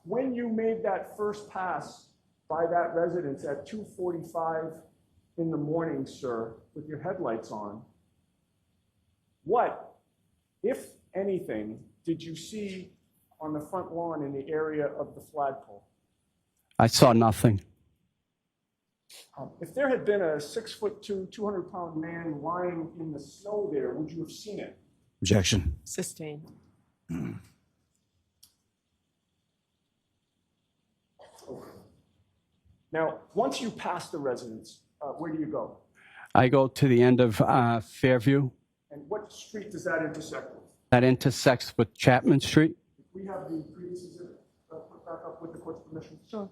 when you made that first pass by that residence at 2:45 in the morning, sir, with your headlights on, what, if anything, did you see on the front lawn in the area of the flagpole? I saw nothing. If there had been a 6'2", 200-pound man lying in the snow there, would you have seen it? Objection. Sustained. Now, once you pass the residence, where do you go? I go to the end of Fairview. And what street does that intersect with? That intersects with Chapman Street. If we have the previous exhibit put back up with the court's permission. Sure.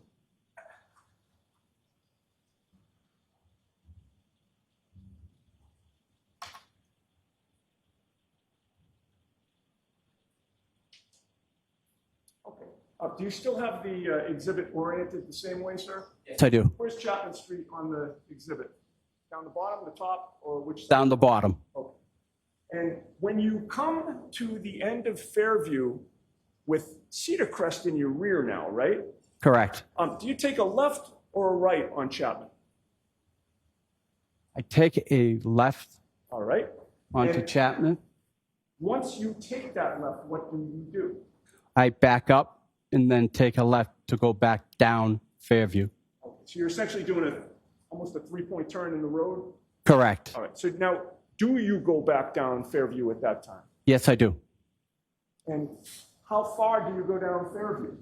Okay. Do you still have the exhibit oriented the same way, sir? Yes, I do. Where's Chapman Street on the exhibit? Down the bottom, the top, or which side? Down the bottom. Okay. And when you come to the end of Fairview with Cedar Crest in your rear now, right? Correct. Do you take a left or a right on Chapman? I take a left All right. onto And Chapman. once you take that left, what do you do? I back up and then take a left to go back down Fairview. Okay. So you're essentially doing almost a three-point turn in the road? Correct. All right. So now, do you go back down Fairview at that time? Yes, I do. And how far do you go down Fairview?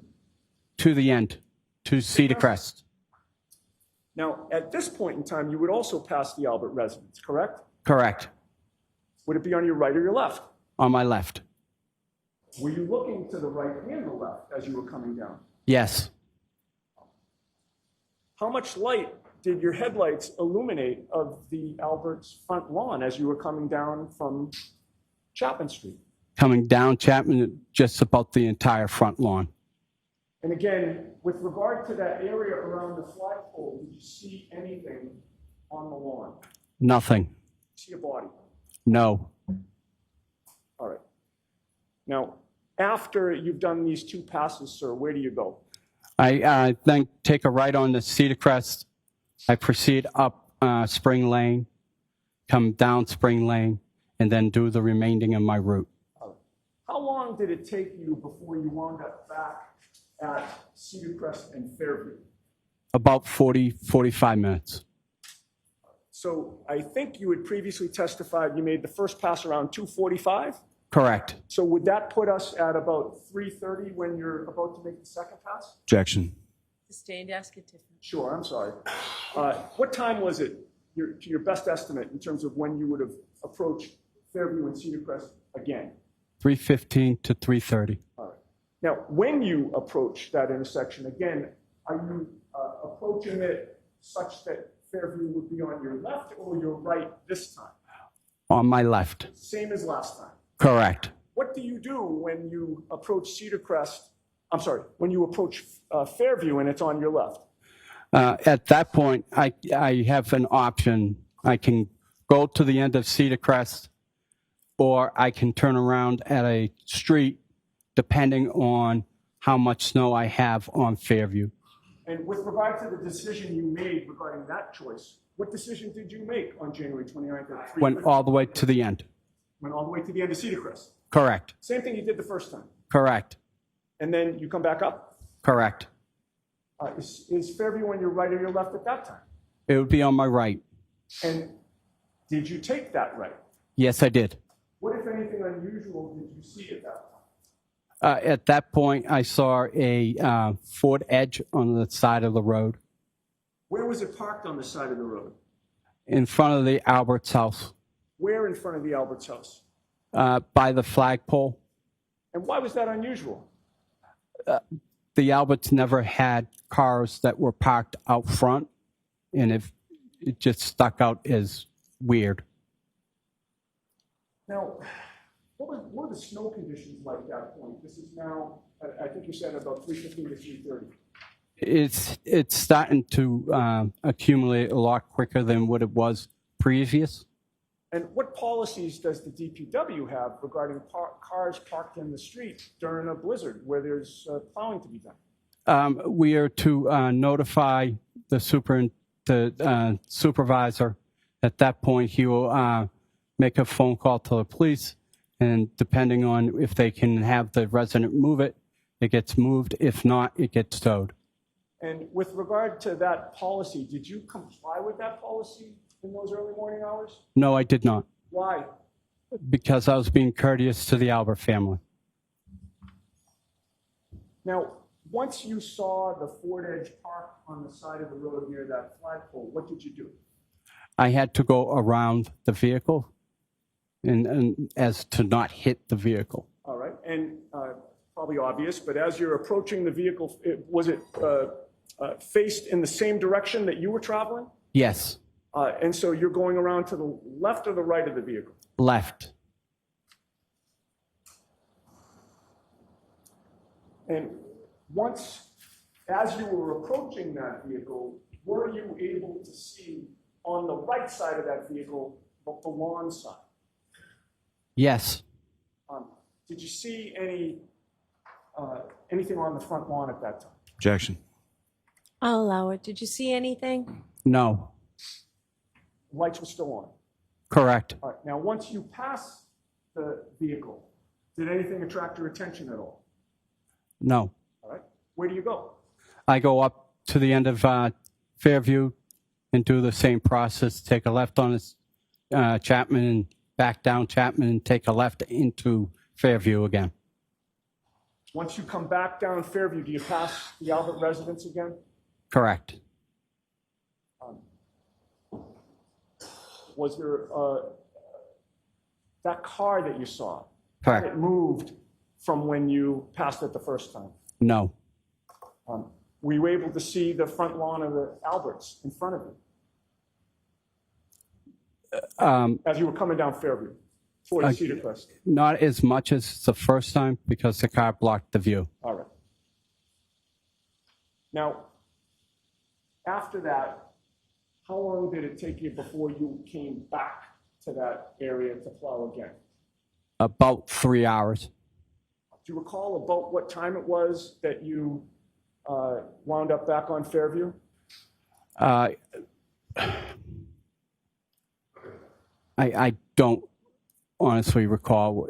To the end, to Cedar Crest. Now, at this point in time, you would also pass the Albert residence, correct? Correct. Would it be on your right or your left? On my left. Were you looking to the right and the left as you were coming down? Yes. How much light did your headlights illuminate of the Albert's front lawn as you were coming down from Chapman Street? Coming down Chapman, just about the entire front lawn. And again, with regard to that area around the flagpole, did you see anything on the lawn? Nothing. See a body? No. All right. Now, after you've done these two passes, sir, where do you go? I then take a right on the Cedar Crest. I proceed up Spring Lane, come down Spring Lane, and then do the remaining of my route. How long did it take you before you wound up back at Cedar Crest and Fairview? About 45 minutes. So I think you had previously testified you made the first pass around 2:45? Correct. So would that put us at about 3:30 when you're about to make the second pass? Objection. Sustained. Ask it different. Sure, I'm sorry. What time was it, to your best estimate, in terms of when you would have approached Fairview and Cedar Crest again? 3:15 to 3:30. All right. Now, when you approach that intersection again, are you approaching it such that Fairview would be on your left or your right this time? On my left. Same as last time. Correct. What do you do when you approach Cedar Crest? I'm sorry, when you approach Fairview and it's on your left? At that point, I have an option. I can go to the end of Cedar Crest, or I can turn around at a street, depending on how much snow I have on Fairview. And with regard to the decision you made regarding that choice, what decision did you make on January 29th at 3:50? Went all the way to the end. Went all the way to the end of Cedar Crest. Correct. Same thing you did the first time. Correct. And then you come back up? Correct. Is Fairview on your right or your left at that time? It would be on my right. And did you take that right? Yes, I did. What, if anything, unusual did you see at that time? At that point, I saw a Ford Edge on the side of the road Where was it parked on the side of the road? in front of the Albert's house, Where in front of the Albert's house? by the flagpole. And why was that unusual? The Alberts never had cars that were parked out front, and it just stuck out as weird. Now, what were the snow conditions like at that point? This is now, I think you said about 3:15 to 3:30. It's starting to accumulate a lot quicker than what it was previous. And what policies does the DPW have regarding cars parked in the street during a blizzard where there's plowing to be done? We are to notify the supervisor. At that point, he will make a phone call to the police, and depending on if they can have the resident move it, it gets moved. If not, it gets towed. And with regard to that policy, did you comply with that policy in those early morning hours? No, I did not, Why? because I was being courteous to the Albert family. Now, once you saw the Ford Edge parked on the side of the road near that flagpole, what did you do? I had to go around the vehicle and as to not hit the vehicle. All right, and probably obvious, but as you're approaching the vehicle, was it faced in the same direction that you were traveling? Yes, And so you're going around to the left or the right of the vehicle? left. And once, as you were approaching that vehicle, were you able to see on the right side of that vehicle the lawn side? Yes, Did you see anything on the front lawn at that time? Objection. I'll allow it. Did you see anything? no, Lights were still on. correct. All right, now once you pass the vehicle, did anything attract your attention at all? No. All right, where do you go? I go up to the end of Fairview and do the same process, take a left on this, Chapman and back down Chapman and take a left into Fairview again. Once you come back down Fairview, do you pass the Albert residence again? Correct. Was there that car that you saw? Correct. It moved from when you passed it the first time. No, Were you able to see the front lawn of the Alberts in front of you as you were coming down Fairview toward Cedar Crest? not as much as the first time because the car blocked the view. All right. Now, after that, how long did it take you before you came back to that area to plow again? About 3 hours. Do you recall about what time it was that you wound up back on Fairview? I don't honestly recall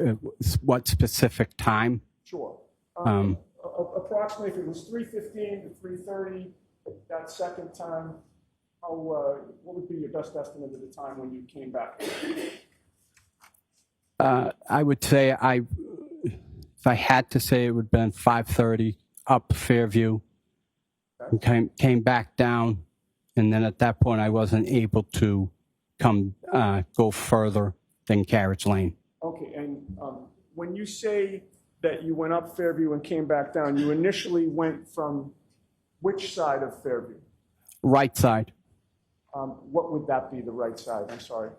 what specific time. Sure. Approximately, if it was 3:15 to 3:30, that second time, what would be your best estimate of the time when you came back? I would say if I had to say, it would have been 5:30 up Fairview, and came back down, and then at that point I wasn't able to go further than Carriage Lane. Okay, and when you say that you went up Fairview and came back down, you initially went from which side of Fairview? Right side. What would that be, the right side? I'm sorry.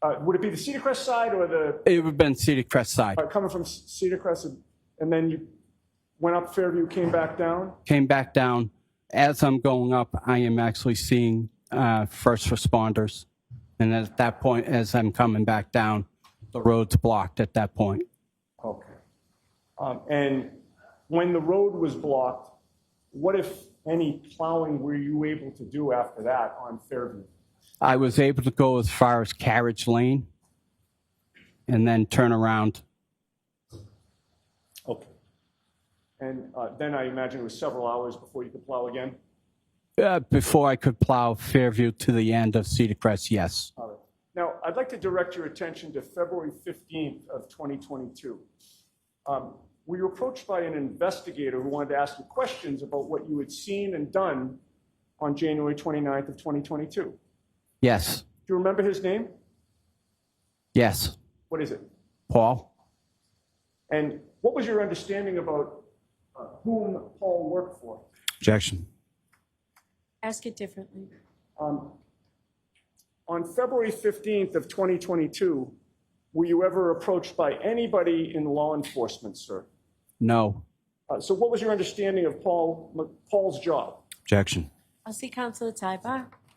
Would it be the Cedar Crest side or the, It would have been Cedar Crest side. coming from Cedar Crest, and then you went up Fairview, came back down? Came back down. As I'm going up, I am actually seeing first responders. And at that point, as I'm coming back down, the road's blocked at that point. Okay. And when the road was blocked, what, if any, plowing were you able to do after that on Fairview? I was able to go as far as Carriage Lane and then turn around. Okay. And then I imagine it was several hours before you could plow again? Before I could plow Fairview to the end of Cedar Crest, yes. All right. Now, I'd like to direct your attention to February 15th of 2022. We were approached by an investigator who wanted to ask you questions about what you had seen and done on January 29th of 2022. Yes. Do you remember his name? Yes. What is it? Paul? And what was your understanding about whom Paul worked for? Objection. Ask it differently. On February 15th of 2022, were you ever approached by anybody in law enforcement, sir? No. So what was your understanding of Paul's job? Objection. I'll see Councilor Tybach.